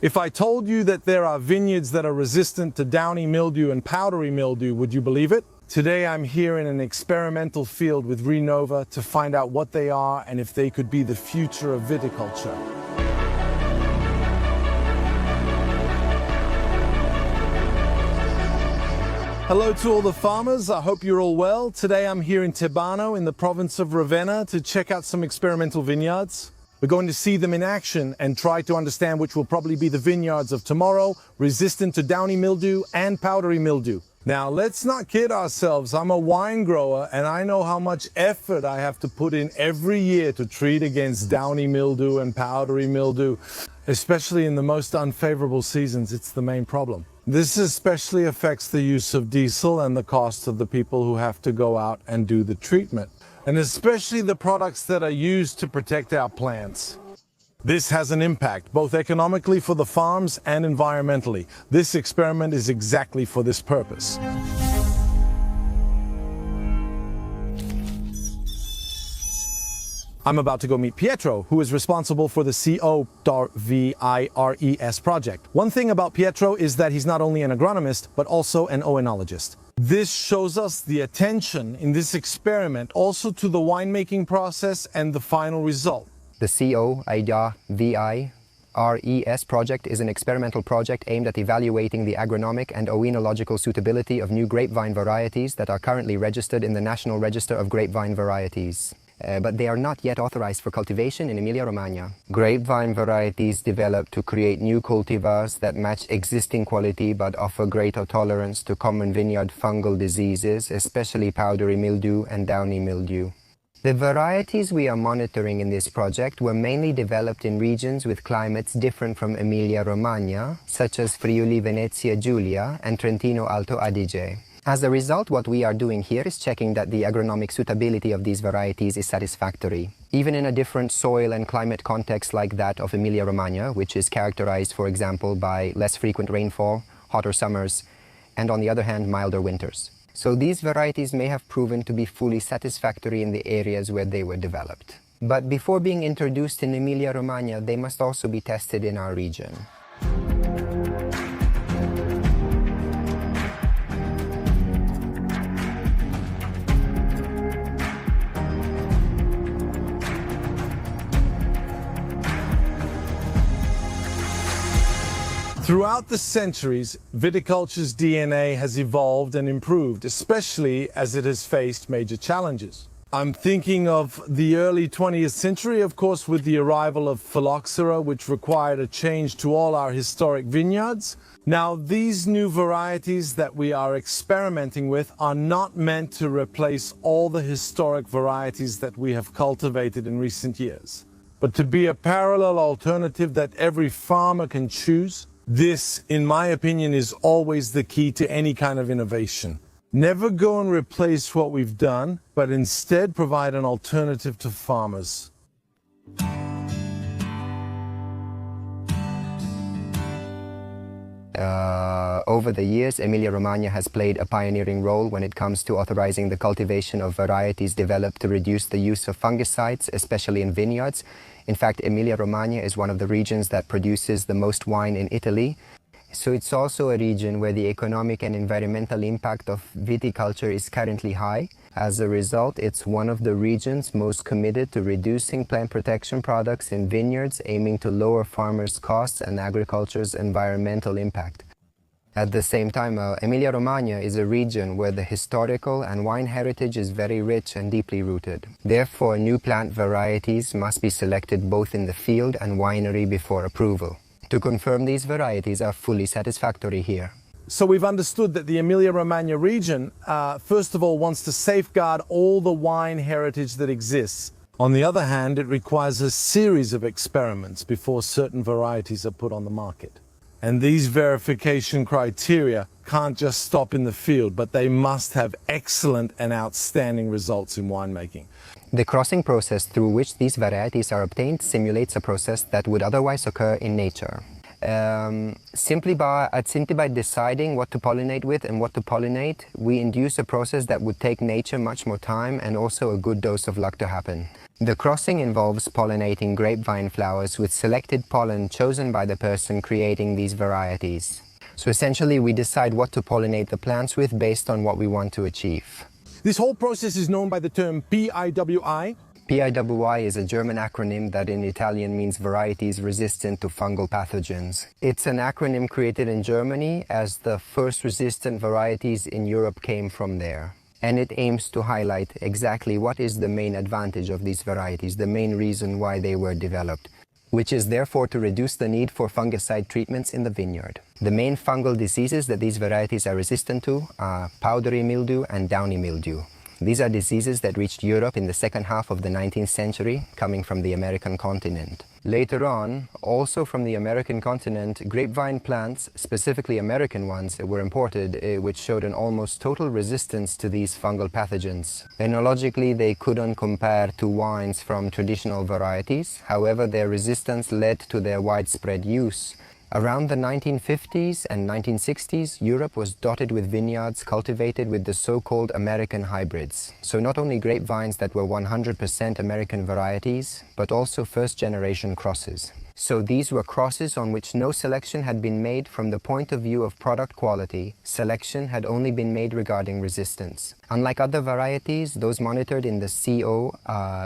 If I told you that there are vineyards that are resistant to downy mildew and powdery mildew, would you believe it? Today I'm here in an experimental field with Renova to find out what they are and if they could be the future of viticulture. Hello to all the farmers, I hope you're all well. Today I'm here in Tebano in the province of Ravenna to check out some experimental vineyards. We're going to see them in action and try to understand which will probably be the vineyards of tomorrow, resistant to downy mildew and powdery mildew. Now let's not kid ourselves, I'm a wine grower and I know how much effort I have to put in every year to treat against downy mildew and powdery mildew. Especially in the most unfavorable seasons, it's the main problem. This especially affects the use of diesel and the cost of the people who have to go out and do the treatment, and especially the products that are used to protect our plants. This has an impact, both economically for the farms and environmentally. This experiment is exactly for this purpose. I'm about to go meet Pietro, who is responsible for the CO.VIRES project. One thing about Pietro is that he's not only an agronomist, but also an oenologist. This shows us the attention in this experiment also to the winemaking process and the final result. The CO.VIRES project is an experimental project aimed at evaluating the agronomic and oenological suitability of new grapevine varieties that are currently registered in the National Register of Grapevine Varieties. But they are not yet authorized for cultivation in Emilia-Romagna. Grapevine varieties developed to create new cultivars that match existing quality but offer greater tolerance to common vineyard fungal diseases, especially powdery mildew and downy mildew. The varieties we are monitoring in this project were mainly developed in regions with climates different from Emilia-Romagna, such as Friuli-Venezia Giulia and Trentino-Alto Adige. As a result, what we are doing here is checking that the agronomic suitability of these varieties is satisfactory. Even in a different soil and climate context like that of Emilia-Romagna, which is characterized, for example, by less frequent rainfall, hotter summers, and on the other hand, milder winters. So these varieties may have proven to be fully satisfactory in the areas where they were developed. But before being introduced in Emilia-Romagna, they must also be tested in our region. Throughout the centuries, viticulture's DNA has evolved and improved, especially as it has faced major challenges. I'm thinking of the early 20th century, of course, with the arrival of phylloxera, which required a change to all our historic vineyards. Now, these new varieties that we are experimenting with are not meant to replace all the historic varieties that we have cultivated in recent years, but to be a parallel alternative that every farmer can choose. This, in my opinion, is always the key to any kind of innovation. Never go and replace what we've done, but instead provide an alternative to farmers. Over the years, Emilia-Romagna has played a pioneering role when it comes to authorizing the cultivation of varieties developed to reduce the use of fungicides, especially in vineyards. In fact, Emilia-Romagna is one of the regions that produces the most wine in Italy. So it's also a region where the economic and environmental impact of viticulture is currently high. As a result, it's one of the regions most committed to reducing plant protection products in vineyards, aiming to lower farmers' costs and agriculture's environmental impact. At the same time, Emilia-Romagna is a region where the historical and wine heritage is very rich and deeply rooted. Therefore, new plant varieties must be selected both in the field and winery before approval. To confirm these varieties are fully satisfactory here. So we've understood that the Emilia-Romagna region, first of all, wants to safeguard all the wine heritage that exists. On the other hand, it requires a series of experiments before certain varieties are put on the market. And these verification criteria can't just stop in the field, but they must have excellent and outstanding results in winemaking. The crossing process through which these varieties are obtained simulates a process that would otherwise occur in nature. Simply by deciding what to pollinate with and what to pollinate, we induce a process that would take nature much more time and also a good dose of luck to happen. The crossing involves pollinating grapevine flowers with selected pollen chosen by the person creating these varieties. So essentially, we decide what to pollinate the plants with based on what we want to achieve. This whole process is known by the term PIWI. PIWI is a German acronym that in Italian means varieties resistant to fungal pathogens. It's an acronym created in Germany as the first resistant varieties in Europe came from there. And it aims to highlight exactly what is the main advantage of these varieties, the main reason why they were developed, which is therefore to reduce the need for fungicide treatments in the vineyard. The main fungal diseases that these varieties are resistant to are powdery mildew and downy mildew. These are diseases that reached Europe in the second half of the 19th century, coming from the American continent. Later on, also from the American continent, grapevine plants, specifically American ones, were imported, which showed an almost total resistance to these fungal pathogens. Enologically, they couldn't compare to wines from traditional varieties. However, their resistance led to their widespread use. Around the 1950s and 1960s, Europe was dotted with vineyards cultivated with the so-called American hybrids. So not only grapevines that were 100% American varieties, but also first-generation crosses. So these were crosses on which no selection had been made from the point of view of product quality. Selection had only been made regarding resistance. Unlike other varieties, those monitored in the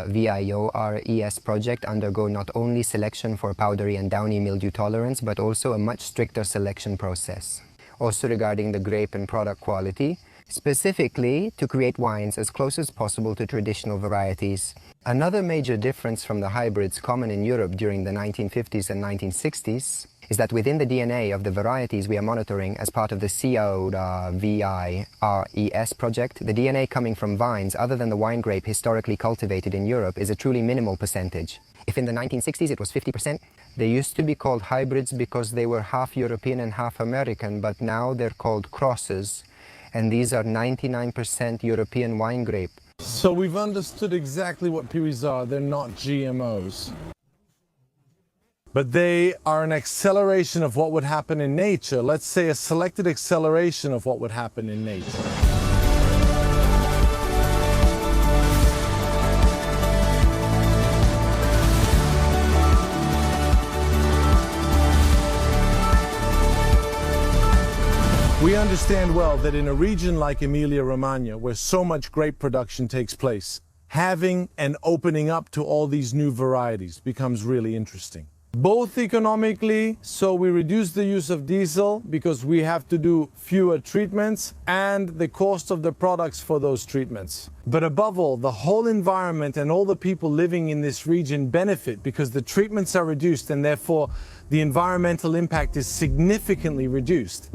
VIORES project undergo not only selection for powdery and downy mildew tolerance, but also a much stricter selection process. Also regarding the grape and product quality, specifically to create wines as close as possible to traditional varieties. Another major difference from the hybrids common in Europe during the 1950s and 1960s is that within the DNA of the varieties we are monitoring as part of the VIRES project, the DNA coming from vines other than the wine grape historically cultivated in Europe is a truly minimal percentage. If in the 1960s it was 50%, they used to be called hybrids because they were half European and half American, but now they're called crosses. And these are 99% European wine grape. So we've understood exactly what PIWIs are. They're not GMOs. But they are an acceleration of what would happen in nature. Let's say a selected acceleration of what would happen in nature. We understand well that in a region like Emilia Romagna, where so much grape production takes place, having and opening up to all these new varieties becomes really interesting. Both economically, so we reduce the use of diesel because we have to do fewer treatments, and the cost of the products for those treatments. But above all, the whole environment and all the people living in this region benefit because the treatments are reduced and therefore the environmental impact is significantly reduced.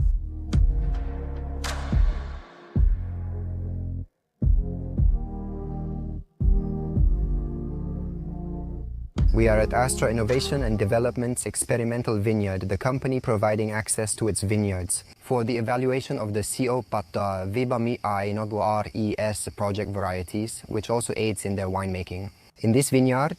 We are at Astra Innovation and Development's Experimental Vineyard, the company providing access to its vineyards for the evaluation of the VIVAMII project varieties, which also aids in their winemaking. In this vineyard,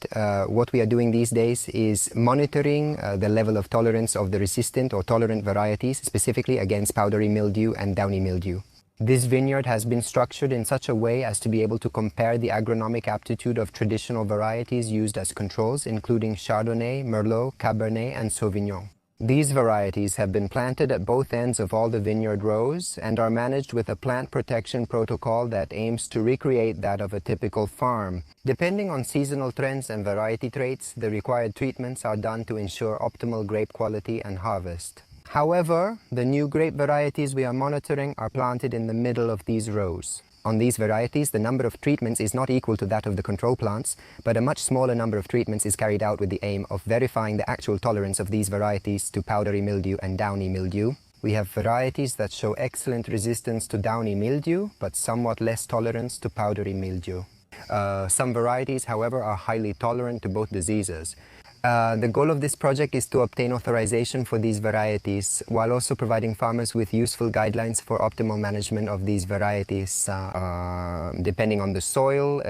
what we are doing these days is monitoring the level of tolerance of the resistant or tolerant varieties, specifically against powdery mildew and downy mildew. This vineyard has been structured in such a way as to be able to compare the agronomic aptitude of traditional varieties used as controls, including Chardonnay, Merlot, Cabernet, and Sauvignon. These varieties have been planted at both ends of all the vineyard rows and are managed with a plant protection protocol that aims to recreate that of a typical farm. Depending on seasonal trends and variety traits, the required treatments are done to ensure optimal grape quality and harvest. However, the new grape varieties we are monitoring are planted in the middle of these rows. On these varieties, the number of treatments is not equal to that of the control plants, but a much smaller number of treatments is carried out with the aim of verifying the actual tolerance of these varieties to powdery mildew and downy mildew. We have varieties that show excellent resistance to downy mildew, but somewhat less tolerance to powdery mildew. Some varieties, however, are highly tolerant to both diseases. The goal of this project is to obtain authorization for these varieties while also providing farmers with useful guidelines for optimal management of these varieties depending on the soil,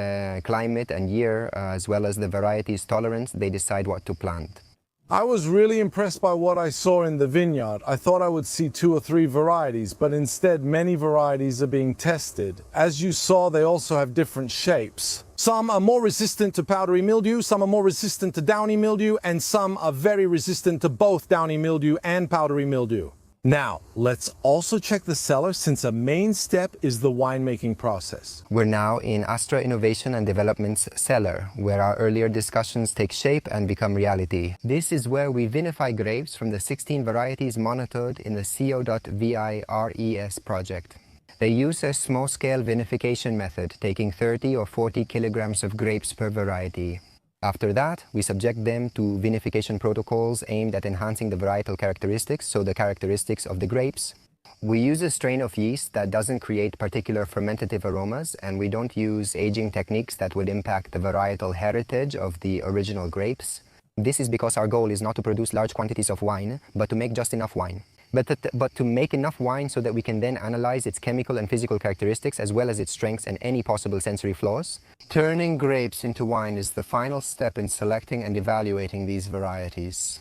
climate and year, as well as the variety's tolerance, they decide what to plant. I was really impressed by what I saw in the vineyard. I thought I would see 2 or 3 varieties, but instead many varieties are being tested. As you saw, they also have different shapes. Some are more resistant to powdery mildew, some are more resistant to downy mildew, and some are very resistant to both downy mildew and powdery mildew. Now, let's also check the cellar, since a main step is the winemaking process. We're now in Astra Innovation and Development's cellar, where our earlier discussions take shape and become reality. This is where we vinify grapes from the 16 varieties monitored in the CO.VIRES project. They use a small-scale vinification method, taking 30 or 40 kilograms of grapes per variety. After that, we subject them to vinification protocols aimed at enhancing the varietal characteristics, so the characteristics of the grapes. We use a strain of yeast that doesn't create particular fermentative aromas, and we don't use aging techniques that would impact the varietal heritage of the original grapes. This is because our goal is not to produce large quantities of wine, but to make just enough wine. But to make enough wine so that we can then analyze its chemical and physical characteristics as well as its strengths and any possible sensory flaws. Turning grapes into wine is the final step in selecting and evaluating these varieties.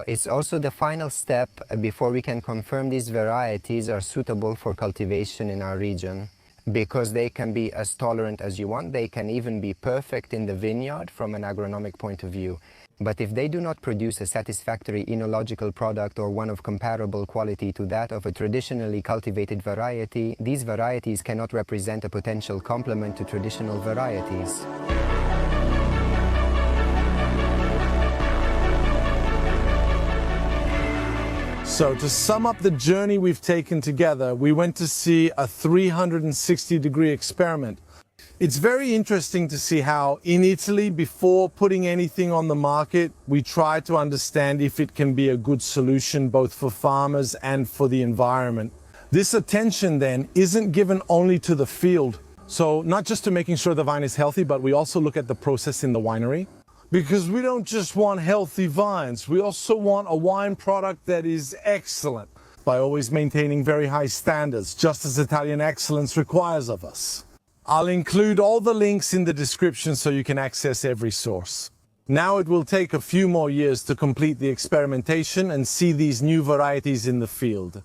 It's also the final step before we can confirm these varieties are suitable for cultivation in our region. Because they can be as tolerant as you want, they can even be perfect in the vineyard from an agronomic point of view. But if they do not produce a satisfactory enological product or one of comparable quality to that of a traditionally cultivated variety, these varieties cannot represent a potential complement to traditional varieties. So to sum up the journey we've taken together, we went to see a 360-degree experiment. It's very interesting to see how in Italy, before putting anything on the market, we try to understand if it can be a good solution both for farmers and for the environment. This attention then isn't given only to the field. So not just to making sure the vine is healthy, but we also look at the process in the winery. Because we don't just want healthy vines, we also want a wine product that is excellent by always maintaining very high standards, just as Italian excellence requires of us. I'll include all the links in the description so you can access every source. Now it will take a few more years to complete the experimentation and see these new varieties in the field.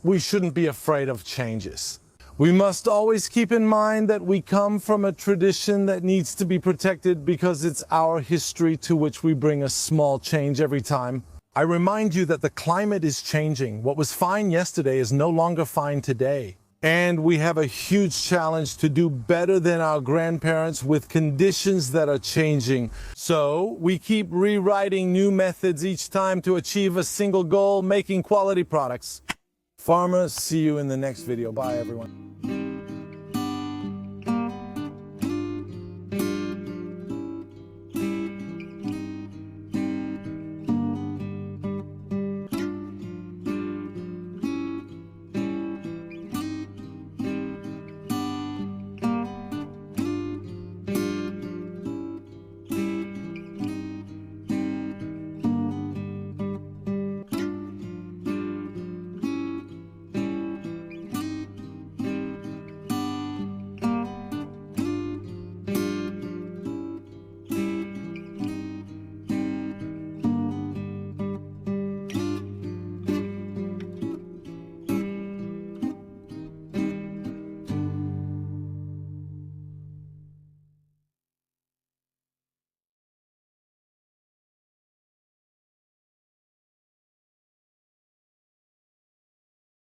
We shouldn't be afraid of changes. We must always keep in mind that we come from a tradition that needs to be protected because it's our history to which we bring a small change every time. I remind you that the climate is changing. What was fine yesterday is no longer fine today. And we have a huge challenge to do better than our grandparents with conditions that are changing. So we keep rewriting new methods each time to achieve a single goal, making quality products. Farmers, see you in the next video. Bye, everyone.